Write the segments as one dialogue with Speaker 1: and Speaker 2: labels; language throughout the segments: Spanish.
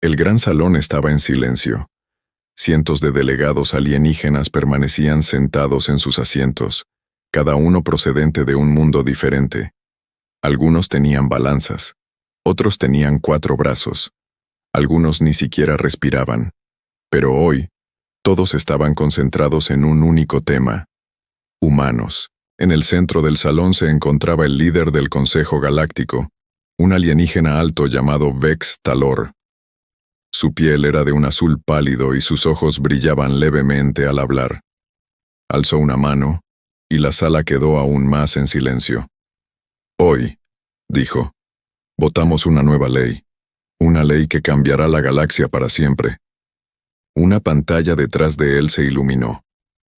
Speaker 1: El gran salón estaba en silencio. Cientos de delegados alienígenas permanecían sentados en sus asientos, cada uno procedente de un mundo diferente. Algunos tenían balanzas, otros tenían 4 brazos, algunos ni siquiera respiraban. Pero hoy, todos estaban concentrados en un único tema: humanos. En el centro del salón se encontraba el líder del Consejo Galáctico, un alienígena alto llamado Vex Talor. Su piel era de un azul pálido y sus ojos brillaban levemente al hablar. Alzó una mano, y la sala quedó aún más en silencio. Hoy, dijo, votamos una nueva ley. Una ley que cambiará la galaxia para siempre. Una pantalla detrás de él se iluminó.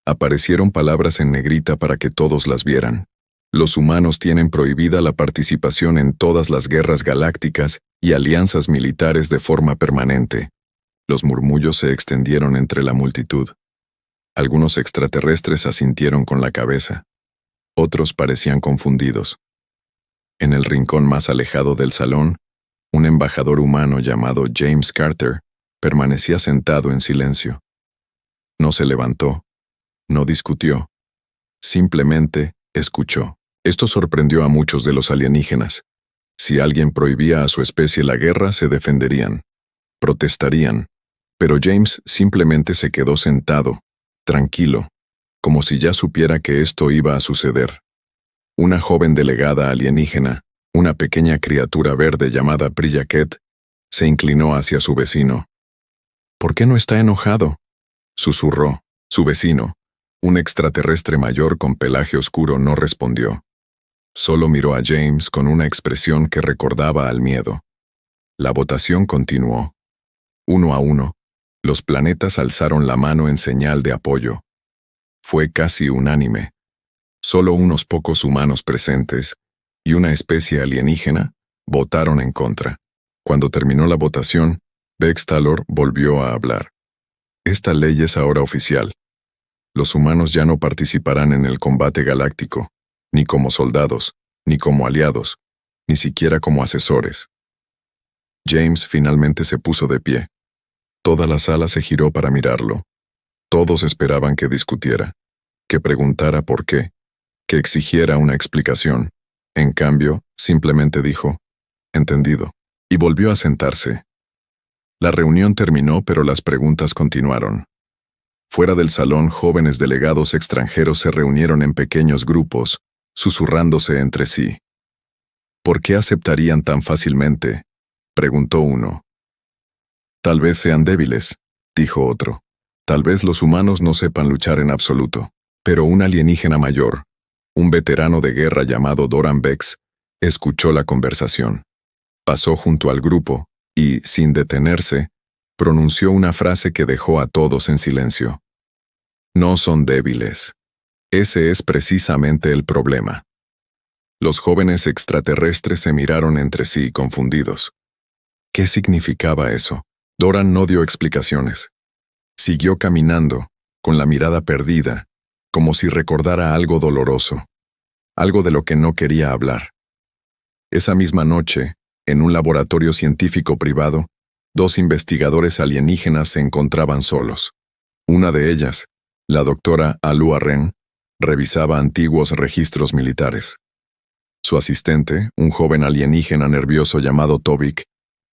Speaker 1: Aparecieron palabras en negrita para que todos las vieran. Los humanos tienen prohibida la participación en todas las guerras galácticas y alianzas militares de forma permanente. Los murmullos se extendieron entre la multitud. Algunos extraterrestres asintieron con la cabeza. Otros parecían confundidos. En el rincón más alejado del salón, un embajador humano llamado James Carter permanecía sentado en silencio. No se levantó, no discutió, simplemente escuchó. Esto sorprendió a muchos de los alienígenas. Si alguien prohibía a su especie la guerra, se defenderían, protestarían, pero James simplemente se quedó sentado, tranquilo, como si ya supiera que esto iba a suceder. Una joven delegada alienígena, una pequeña criatura verde llamada Priyaket, se inclinó hacia su vecino. ¿Por qué no está enojado?, susurró. Su vecino, un extraterrestre mayor con pelaje oscuro, no respondió. Solo miró a James con una expresión que recordaba al miedo. La votación continuó. 1 a 1, los planetas alzaron la mano en señal de apoyo. Fue casi unánime. Solo unos pocos humanos presentes y una especie alienígena votaron en contra. Cuando terminó la votación, Vex Talor volvió a hablar. Esta ley es ahora oficial. Los humanos ya no participarán en el combate galáctico, ni como soldados, ni como aliados, ni siquiera como asesores. James finalmente se puso de pie. Toda la sala se giró para mirarlo. Todos esperaban que discutiera, que preguntara por qué, que exigiera una explicación. En cambio, simplemente dijo, «Entendido», y volvió a sentarse. La reunión terminó, pero las preguntas continuaron. Fuera del salón, jóvenes delegados extranjeros se reunieron en pequeños grupos, susurrándose entre sí. ¿Por qué aceptarían tan fácilmente?, preguntó uno. Tal vez sean débiles, dijo otro. Tal vez los humanos no sepan luchar en absoluto. Pero un alienígena mayor, un veterano de guerra llamado Doran Vex, escuchó la conversación. Pasó junto al grupo y, sin detenerse, pronunció una frase que dejó a todos en silencio. No son débiles. Ese es precisamente el problema. Los jóvenes extraterrestres se miraron entre sí confundidos. ¿Qué significaba eso? Doran no dio explicaciones. Siguió caminando, con la mirada perdida, como si recordara algo doloroso, algo de lo que no quería hablar. Esa misma noche, en un laboratorio científico privado, 2 investigadores alienígenas se encontraban solos. Una de ellas, la doctora Alua Ren, revisaba antiguos registros militares. Su asistente, un joven alienígena nervioso llamado Tobik,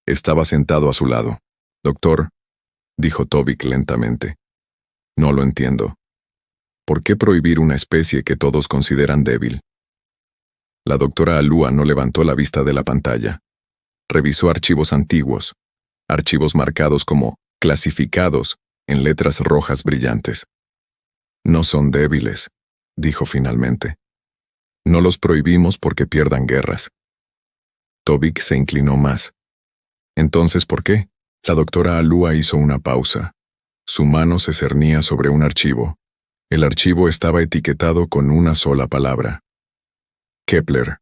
Speaker 1: estaba sentado a su lado. «Doctor», dijo Tobik lentamente, «no lo entiendo. ¿Por qué prohibir una especie que todos consideran débil?» La doctora Alua no levantó la vista de la pantalla. Revisó archivos antiguos, archivos marcados como clasificados en letras rojas brillantes. «No son débiles», dijo finalmente. «No los prohibimos porque pierdan guerras». Tobik se inclinó más. «Entonces, ¿por qué?» La doctora Alua hizo una pausa. Su mano se cernía sobre un archivo. El archivo estaba etiquetado con una sola palabra. Kepler.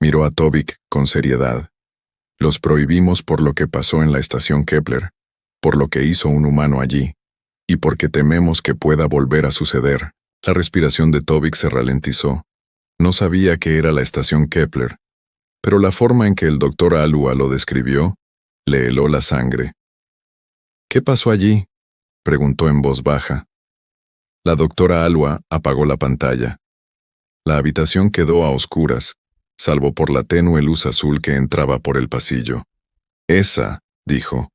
Speaker 1: Miró a Tobik con seriedad. «Los prohibimos por lo que pasó en la estación Kepler, por lo que hizo un humano allí, y porque tememos que pueda volver a suceder». La respiración de Tobik se ralentizó. No sabía qué era la estación Kepler, pero la forma en que el doctor Alua lo describió le heló la sangre. ¿Qué pasó allí?, preguntó en voz baja. La doctora Alwa apagó la pantalla. La habitación quedó a oscuras, salvo por la tenue luz azul que entraba por el pasillo. Esa, dijo,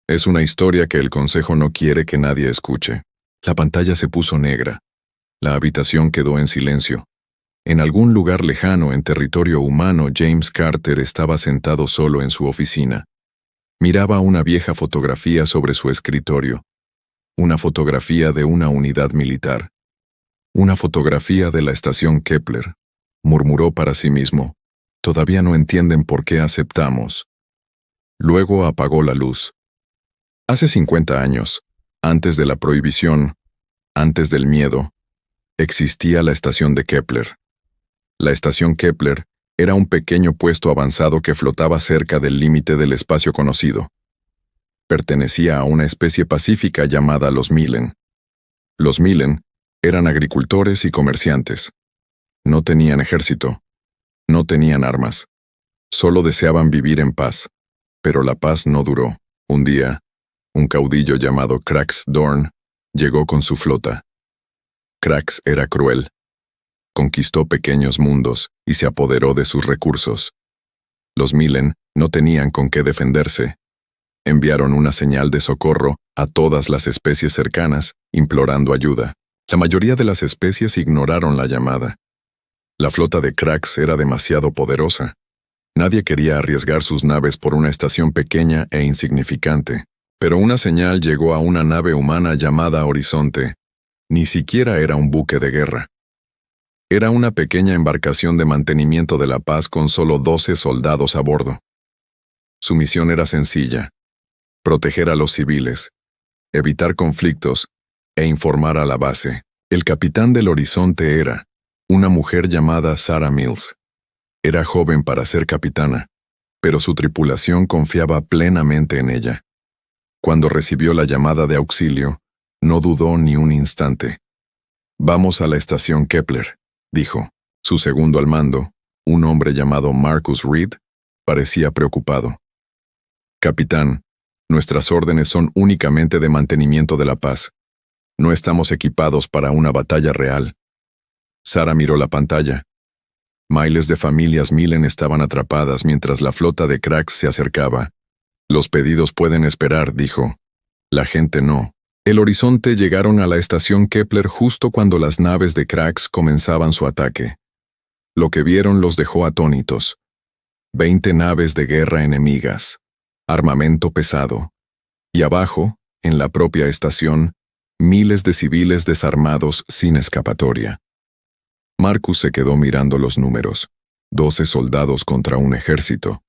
Speaker 1: es una historia que el Consejo no quiere que nadie escuche. La pantalla se puso negra. La habitación quedó en silencio. En algún lugar lejano en territorio humano, James Carter estaba sentado solo en su oficina. Miraba una vieja fotografía sobre su escritorio. Una fotografía de una unidad militar. Una fotografía de la estación Kepler. Murmuró para sí mismo. Todavía no entienden por qué aceptamos. Luego apagó la luz. Hace 50 años, antes de la prohibición, antes del miedo, existía la estación de Kepler. La estación Kepler era un pequeño puesto avanzado que flotaba cerca del límite del espacio conocido. Pertenecía a una especie pacífica llamada los Millen. Los Millen eran agricultores y comerciantes. No tenían ejército. No tenían armas. Solo deseaban vivir en paz. Pero la paz no duró. Un día, un caudillo llamado Crux Dorn llegó con su flota. Crux era cruel. Conquistó pequeños mundos y se apoderó de sus recursos. Los Millen no tenían con qué defenderse. Enviaron una señal de socorro a todas las especies cercanas, implorando ayuda. La mayoría de las especies ignoraron la llamada. La flota de Crux era demasiado poderosa. Nadie quería arriesgar sus naves por una estación pequeña e insignificante. Pero una señal llegó a una nave humana llamada Horizonte. Ni siquiera era un buque de guerra. Era una pequeña embarcación de mantenimiento de la paz con solo 12 soldados a bordo. Su misión era sencilla: proteger a los civiles, evitar conflictos e informar a la base. El capitán del Horizonte era una mujer llamada Sarah Mills. Era joven para ser capitana, pero su tripulación confiaba plenamente en ella. Cuando recibió la llamada de auxilio, no dudó ni un instante. «Vamos a la estación Kepler», dijo. Su segundo al mando, un hombre llamado Marcus Reed, parecía preocupado. «Capitán, nuestras órdenes son únicamente de mantenimiento de la paz. No estamos equipados para una batalla real». Sarah miró la pantalla. Miles de familias Millen estaban atrapadas mientras la flota de Crux se acercaba. «Los pedidos pueden esperar», dijo. La gente no. El Horizonte llegaron a la estación Kepler justo cuando las naves de Crux comenzaban su ataque. Lo que vieron los dejó atónitos. 20 naves de guerra enemigas, armamento pesado. Y abajo, en la propia estación, miles de civiles desarmados sin escapatoria. Marcus se quedó mirando los números. 12 soldados contra un ejército.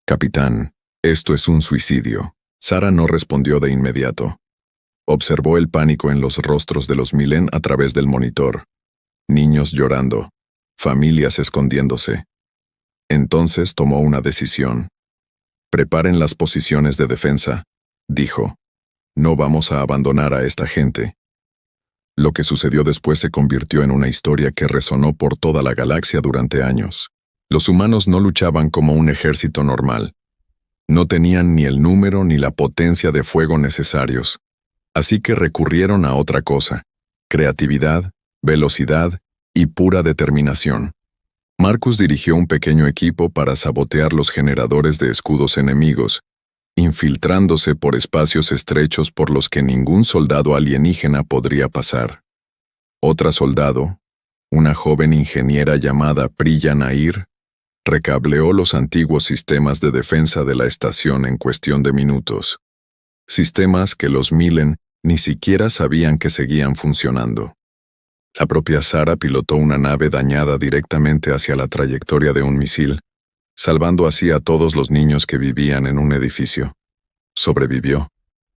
Speaker 1: «Capitán, esto es un suicidio». Sarah no respondió de inmediato. Observó el pánico en los rostros de los Millen a través del monitor. Niños llorando. Familias escondiéndose. Entonces tomó una decisión. «Preparen las posiciones de defensa», dijo. «No vamos a abandonar a esta gente». Lo que sucedió después se convirtió en una historia que resonó por toda la galaxia durante años. Los humanos no luchaban como un ejército normal. No tenían ni el número ni la potencia de fuego necesarios. Así que recurrieron a otra cosa: creatividad, velocidad y pura determinación. Marcus dirigió un pequeño equipo para sabotear los generadores de escudos enemigos, infiltrándose por espacios estrechos por los que ningún soldado alienígena podría pasar. Otra soldado, una joven ingeniera llamada Priya Nair, recableó los antiguos sistemas de defensa de la estación en cuestión de minutos. Sistemas que los Millen ni siquiera sabían que seguían funcionando. La propia Sarah pilotó una nave dañada directamente hacia la trayectoria de un misil, salvando así a todos los niños que vivían en un edificio. Sobrevivió,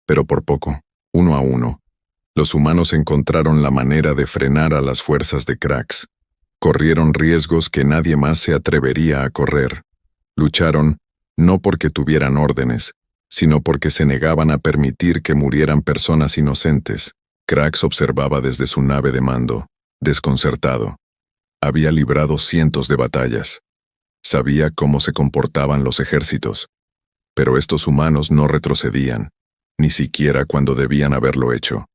Speaker 1: pero por poco, uno a uno. Los humanos encontraron la manera de frenar a las fuerzas de Crux. Corrieron riesgos que nadie más se atrevería a correr. Lucharon, no porque tuvieran órdenes, sino porque se negaban a permitir que murieran personas inocentes. Crux observaba desde su nave de mando, desconcertado. Había librado cientos de batallas. Sabía cómo se comportaban los ejércitos. Pero estos humanos no retrocedían. ni siquiera cuando debían haberlo hecho.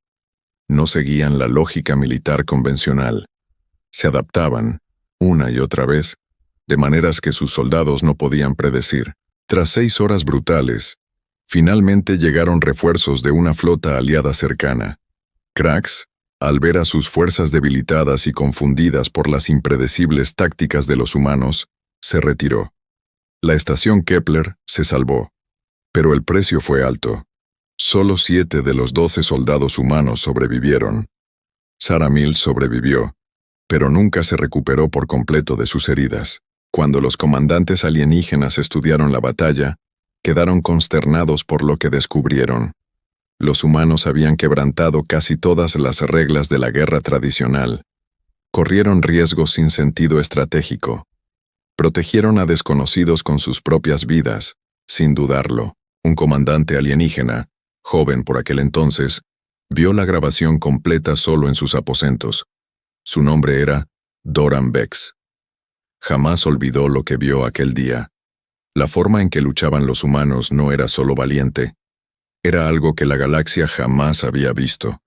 Speaker 1: No seguían la lógica militar convencional. Se adaptaban, una y otra vez, de maneras que sus soldados no podían predecir. Tras 6 horas brutales, finalmente llegaron refuerzos de una flota aliada cercana. Krax, al ver a sus fuerzas debilitadas y confundidas por las impredecibles tácticas de los humanos, se retiró. La estación Kepler se salvó, pero el precio fue alto. Solo 7 de los 12 soldados humanos sobrevivieron. Sarah Mills sobrevivió, pero nunca se recuperó por completo de sus heridas. Cuando los comandantes alienígenas estudiaron la batalla, quedaron consternados por lo que descubrieron. Los humanos habían quebrantado casi todas las reglas de la guerra tradicional. Corrieron riesgos sin sentido estratégico. Protegieron a desconocidos con sus propias vidas, sin dudarlo. Un comandante alienígena, joven por aquel entonces, vio la grabación completa solo en sus aposentos. Su nombre era Doran Vex. Jamás olvidó lo que vio aquel día. La forma en que luchaban los humanos no era solo valiente. Era algo que la galaxia jamás había visto.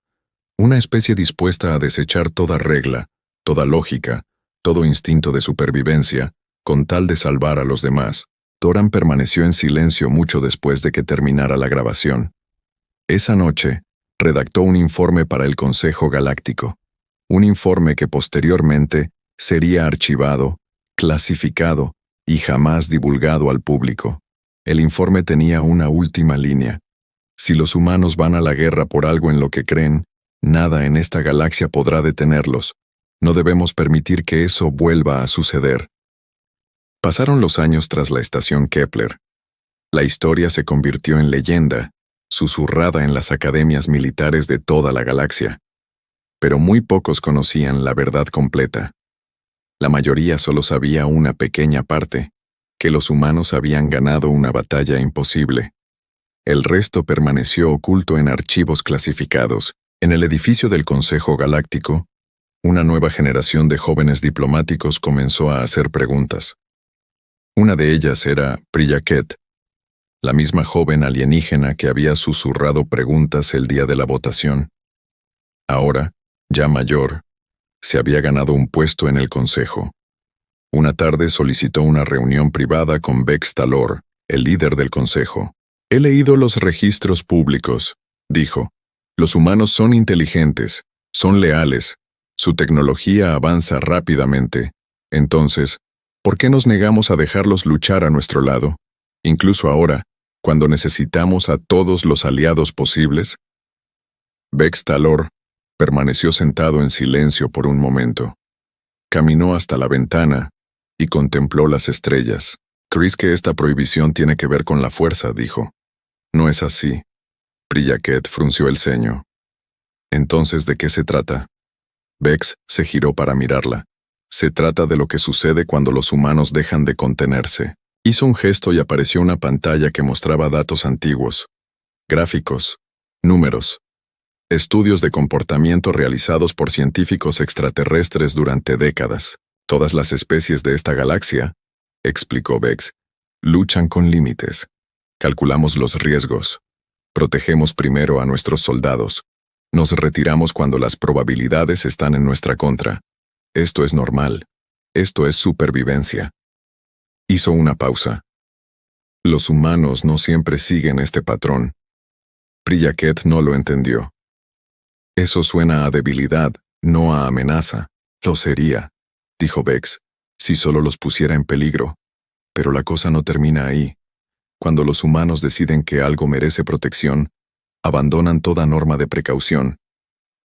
Speaker 1: Una especie dispuesta a desechar toda regla, toda lógica, todo instinto de supervivencia, con tal de salvar a los demás. Doran permaneció en silencio mucho después de que terminara la grabación. Esa noche, redactó un informe para el Consejo Galáctico. Un informe que posteriormente sería archivado, clasificado y jamás divulgado al público. El informe tenía una última línea. Si los humanos van a la guerra por algo en lo que creen, nada en esta galaxia podrá detenerlos. No debemos permitir que eso vuelva a suceder. Pasaron los años tras la estación Kepler. La historia se convirtió en leyenda, susurrada en las academias militares de toda la galaxia. Pero muy pocos conocían la verdad completa. La mayoría solo sabía una pequeña parte, que los humanos habían ganado una batalla imposible. El resto permaneció oculto en archivos clasificados. En el edificio del Consejo Galáctico, una nueva generación de jóvenes diplomáticos comenzó a hacer preguntas. Una de ellas era Priya Ket, la misma joven alienígena que había susurrado preguntas el día de la votación. Ahora, ya mayor, se había ganado un puesto en el consejo. Una tarde solicitó una reunión privada con Vex Talor, el líder del consejo. «He leído los registros públicos», dijo. «Los humanos son inteligentes, son leales, su tecnología avanza rápidamente. Entonces, ¿por qué nos negamos a dejarlos luchar a nuestro lado? Incluso ahora, cuando necesitamos a todos los aliados posibles». Vex Talor permaneció sentado en silencio por un momento. Caminó hasta la ventana y contempló las estrellas. «¿Crees que esta prohibición tiene que ver con la fuerza?», dijo. «No es así». Priya Ket frunció el ceño. «Entonces, ¿de qué se trata?». Vex se giró para mirarla. «Se trata de lo que sucede cuando los humanos dejan de contenerse». Hizo un gesto y apareció una pantalla que mostraba datos antiguos. Gráficos, números, estudios de comportamiento realizados por científicos extraterrestres durante décadas. «Todas las especies de esta galaxia», explicó Vex, «luchan con límites. Calculamos los riesgos. Protegemos primero a nuestros soldados. Nos retiramos cuando las probabilidades están en nuestra contra. Esto es normal. Esto es supervivencia». Hizo una pausa. «Los humanos no siempre siguen este patrón». Priya Ket no lo entendió. «Eso suena a debilidad, no a amenaza». «Lo sería», dijo Vex, «si solo los pusiera en peligro. Pero la cosa no termina ahí. Cuando los humanos deciden que algo merece protección, abandonan toda norma de precaución.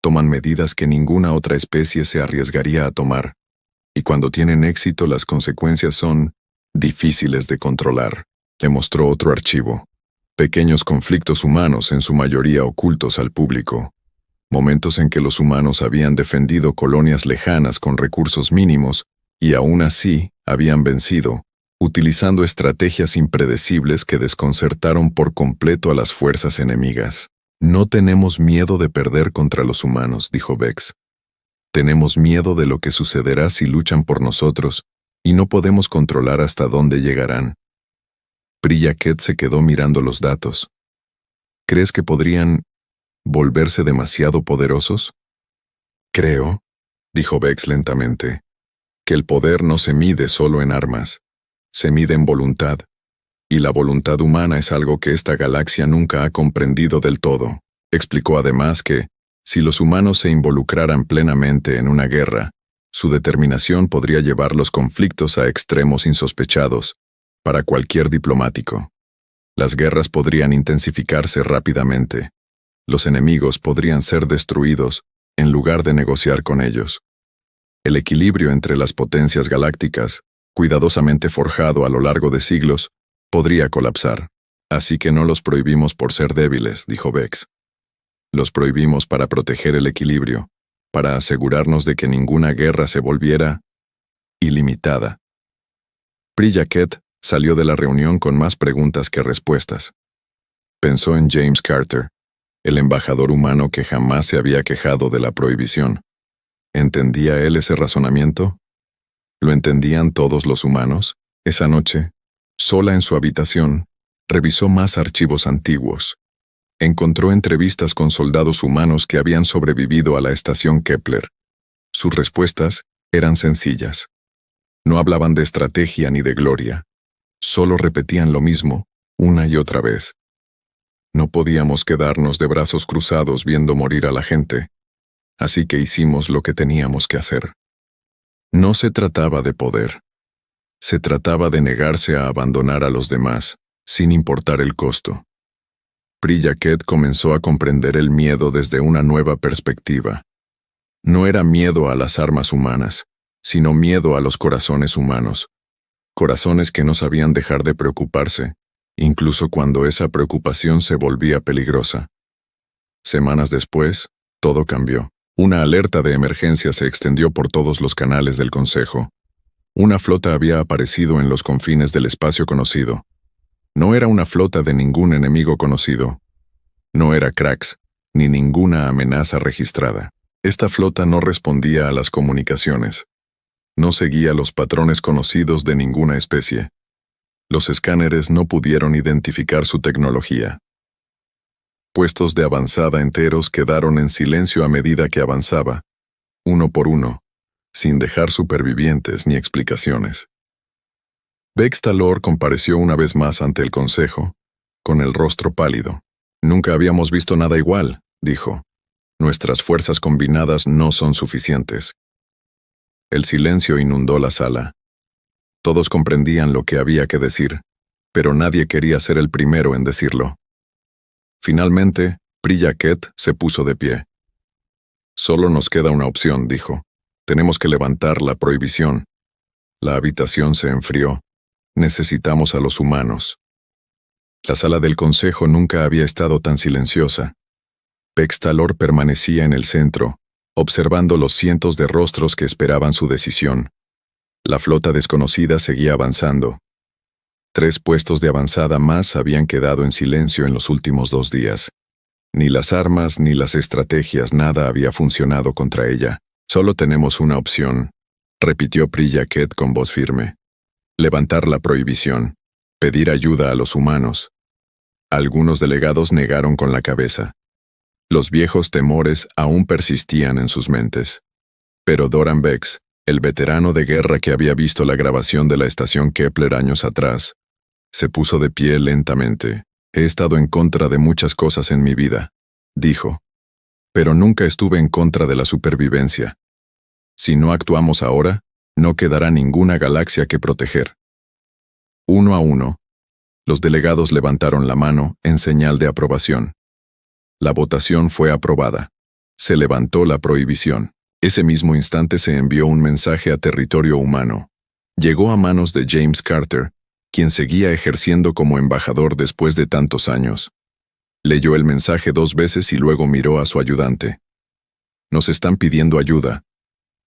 Speaker 1: Toman medidas que ninguna otra especie se arriesgaría a tomar. Y cuando tienen éxito, las consecuencias son difíciles de controlar». Le mostró otro archivo. Pequeños conflictos humanos, en su mayoría ocultos al público. Momentos en que los humanos habían defendido colonias lejanas con recursos mínimos y aún así habían vencido, utilizando estrategias impredecibles que desconcertaron por completo a las fuerzas enemigas. «No tenemos miedo de perder contra los humanos», dijo Vex. «Tenemos miedo de lo que sucederá si luchan por nosotros, y no podemos controlar hasta dónde llegarán». Priya Ket se quedó mirando los datos. ¿Crees que podrían volverse demasiado poderosos? Creo, dijo Vex lentamente, que el poder no se mide solo en armas, se mide en voluntad, y la voluntad humana es algo que esta galaxia nunca ha comprendido del todo. Explicó además que, si los humanos se involucraran plenamente en una guerra, su determinación podría llevar los conflictos a extremos insospechados para cualquier diplomático. Las guerras podrían intensificarse rápidamente. Los enemigos podrían ser destruidos en lugar de negociar con ellos. El equilibrio entre las potencias galácticas, cuidadosamente forjado a lo largo de siglos, podría colapsar. Así que no los prohibimos por ser débiles, dijo Vex. Los prohibimos para proteger el equilibrio, para asegurarnos de que ninguna guerra se volviera ilimitada. Priyaket salió de la reunión con más preguntas que respuestas. Pensó en James Carter, el embajador humano que jamás se había quejado de la prohibición. ¿Entendía él ese razonamiento? ¿Lo entendían todos los humanos? Esa noche, sola en su habitación, revisó más archivos antiguos. Encontró entrevistas con soldados humanos que habían sobrevivido a la estación Kepler. Sus respuestas eran sencillas. No hablaban de estrategia ni de gloria. Solo repetían lo mismo, una y otra vez. No podíamos quedarnos de brazos cruzados viendo morir a la gente, así que hicimos lo que teníamos que hacer. No se trataba de poder. Se trataba de negarse a abandonar a los demás, sin importar el costo. Priyaket comenzó a comprender el miedo desde una nueva perspectiva. No era miedo a las armas humanas, sino miedo a los corazones humanos. Corazones que no sabían dejar de preocuparse, incluso cuando esa preocupación se volvía peligrosa. Semanas después, todo cambió. Una alerta de emergencia se extendió por todos los canales del Consejo. Una flota había aparecido en los confines del espacio conocido. No era una flota de ningún enemigo conocido. No era cracks, ni ninguna amenaza registrada. Esta flota no respondía a las comunicaciones. No seguía los patrones conocidos de ninguna especie. Los escáneres no pudieron identificar su tecnología. Puestos de avanzada enteros quedaron en silencio a medida que avanzaba, uno por uno, sin dejar supervivientes ni explicaciones. Vex Talor compareció una vez más ante el Consejo, con el rostro pálido. Nunca habíamos visto nada igual, dijo. Nuestras fuerzas combinadas no son suficientes. El silencio inundó la sala. Todos comprendían lo que había que decir, pero nadie quería ser el primero en decirlo. Finalmente, Priyaket se puso de pie. Solo nos queda una opción, dijo. Tenemos que levantar la prohibición. La habitación se enfrió. Necesitamos a los humanos. La sala del consejo nunca había estado tan silenciosa. Vex Talor permanecía en el centro, observando los cientos de rostros que esperaban su decisión. La flota desconocida seguía avanzando. 3 puestos de avanzada más habían quedado en silencio en los últimos 2 días. Ni las armas ni las estrategias, nada había funcionado contra ella. Solo tenemos una opción, repitió Priyaket con voz firme. Levantar la prohibición, pedir ayuda a los humanos. Algunos delegados negaron con la cabeza. Los viejos temores aún persistían en sus mentes. Pero Doran Vex, el veterano de guerra que había visto la grabación de la estación Kepler años atrás, se puso de pie lentamente. He estado en contra de muchas cosas en mi vida, dijo. Pero nunca estuve en contra de la supervivencia. Si no actuamos ahora, no quedará ninguna galaxia que proteger. Uno a uno, los delegados levantaron la mano en señal de aprobación. La votación fue aprobada. Se levantó la prohibición. Ese mismo instante se envió un mensaje a territorio humano. Llegó a manos de James Carter, quien seguía ejerciendo como embajador después de tantos años. Leyó el mensaje 2 veces y luego miró a su ayudante. Nos están pidiendo ayuda,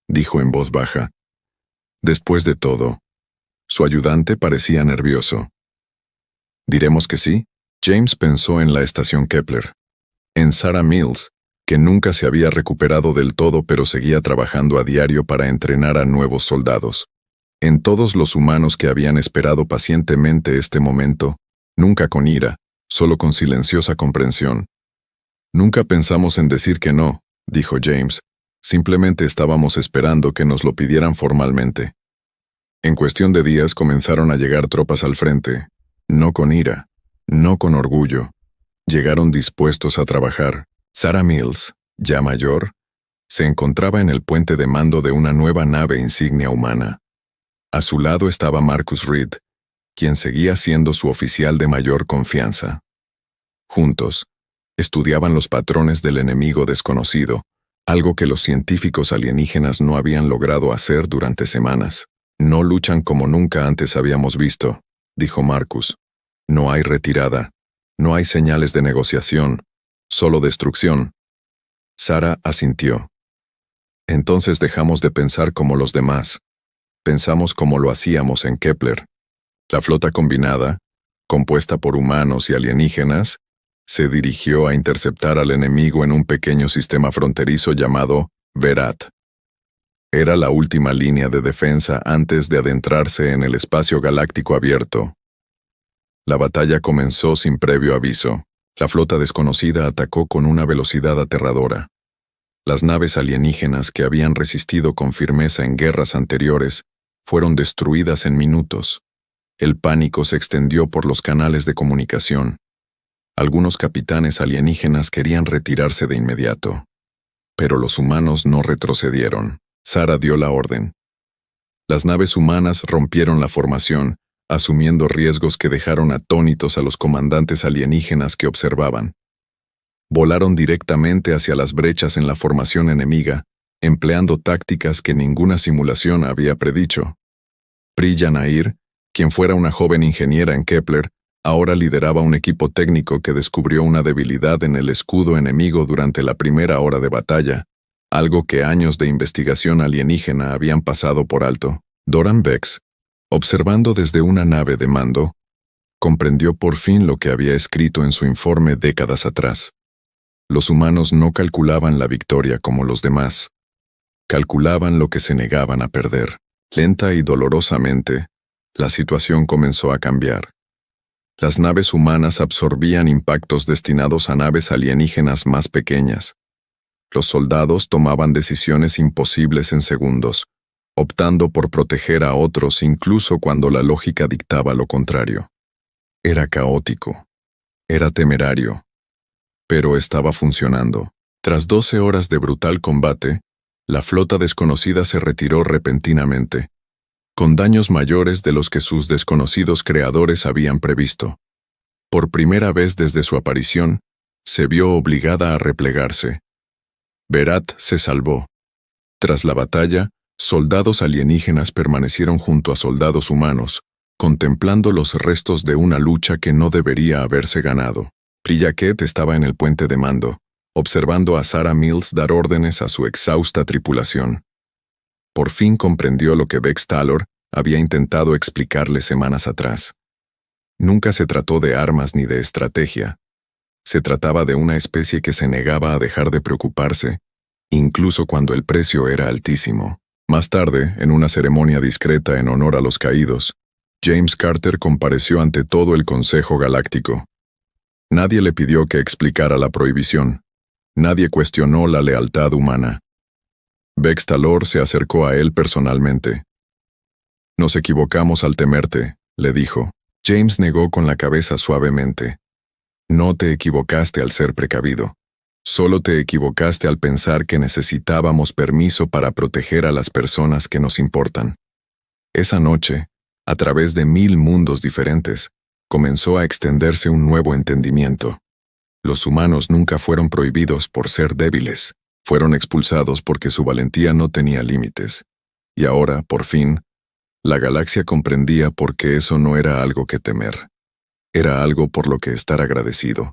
Speaker 1: dijo en voz baja. Después de todo, su ayudante parecía nervioso. ¿Diremos que sí? James pensó en la estación Kepler, en Sarah Mills, que nunca se había recuperado del todo pero seguía trabajando a diario para entrenar a nuevos soldados. En todos los humanos que habían esperado pacientemente este momento, nunca con ira, solo con silenciosa comprensión. Nunca pensamos en decir que no, dijo James. Simplemente estábamos esperando que nos lo pidieran formalmente. En cuestión de días comenzaron a llegar tropas al frente, no con ira, no con orgullo. Llegaron dispuestos a trabajar. Sarah Mills, ya mayor, se encontraba en el puente de mando de una nueva nave insignia humana. A su lado estaba Marcus Reed, quien seguía siendo su oficial de mayor confianza. Juntos, estudiaban los patrones del enemigo desconocido, algo que los científicos alienígenas no habían logrado hacer durante semanas. No luchan como nunca antes habíamos visto, dijo Marcus. No hay retirada, no hay señales de negociación, solo destrucción. Sarah asintió. Entonces dejamos de pensar como los demás. Pensamos como lo hacíamos en Kepler. La flota combinada, compuesta por humanos y alienígenas, se dirigió a interceptar al enemigo en un pequeño sistema fronterizo llamado Verat. Era la última línea de defensa antes de adentrarse en el espacio galáctico abierto. La batalla comenzó sin previo aviso. La flota desconocida atacó con una velocidad aterradora. Las naves alienígenas que habían resistido con firmeza en guerras anteriores fueron destruidas en minutos. El pánico se extendió por los canales de comunicación. Algunos capitanes alienígenas querían retirarse de inmediato. Pero los humanos no retrocedieron. Sarah dio la orden. Las naves humanas rompieron la formación, asumiendo riesgos que dejaron atónitos a los comandantes alienígenas que observaban. Volaron directamente hacia las brechas en la formación enemiga, empleando tácticas que ninguna simulación había predicho. Priya Nair, quien fuera una joven ingeniera en Kepler, ahora lideraba un equipo técnico que descubrió una debilidad en el escudo enemigo durante la primera hora de batalla, algo que años de investigación alienígena habían pasado por alto. Doran Bex, observando desde una nave de mando, comprendió por fin lo que había escrito en su informe décadas atrás. Los humanos no calculaban la victoria como los demás. Calculaban lo que se negaban a perder. Lenta y dolorosamente, la situación comenzó a cambiar. Las naves humanas absorbían impactos destinados a naves alienígenas más pequeñas. Los soldados tomaban decisiones imposibles en segundos, optando por proteger a otros incluso cuando la lógica dictaba lo contrario. Era caótico. Era temerario. Pero estaba funcionando. Tras 12 horas de brutal combate, la flota desconocida se retiró repentinamente, con daños mayores de los que sus desconocidos creadores habían previsto. Por primera vez desde su aparición, se vio obligada a replegarse. Verat se salvó. Tras la batalla, soldados alienígenas permanecieron junto a soldados humanos, contemplando los restos de una lucha que no debería haberse ganado. Priya Ket estaba en el puente de mando, observando a Sarah Mills dar órdenes a su exhausta tripulación. Por fin comprendió lo que Vex Talor había intentado explicarle semanas atrás. Nunca se trató de armas ni de estrategia. Se trataba de una especie que se negaba a dejar de preocuparse, incluso cuando el precio era altísimo. Más tarde, en una ceremonia discreta en honor a los caídos, James Carter compareció ante todo el Consejo Galáctico. Nadie le pidió que explicara la prohibición. Nadie cuestionó la lealtad humana. Vex Talor se acercó a él personalmente. «Nos equivocamos al temerte», le dijo. James negó con la cabeza suavemente. «No te equivocaste al ser precavido. Solo te equivocaste al pensar que necesitábamos permiso para proteger a las personas que nos importan». Esa noche, a través de 1000 mundos diferentes, comenzó a extenderse un nuevo entendimiento. Los humanos nunca fueron prohibidos por ser débiles. Fueron expulsados porque su valentía no tenía límites. Y ahora, por fin, la galaxia comprendía por qué eso no era algo que temer. Era algo por lo que estar agradecido.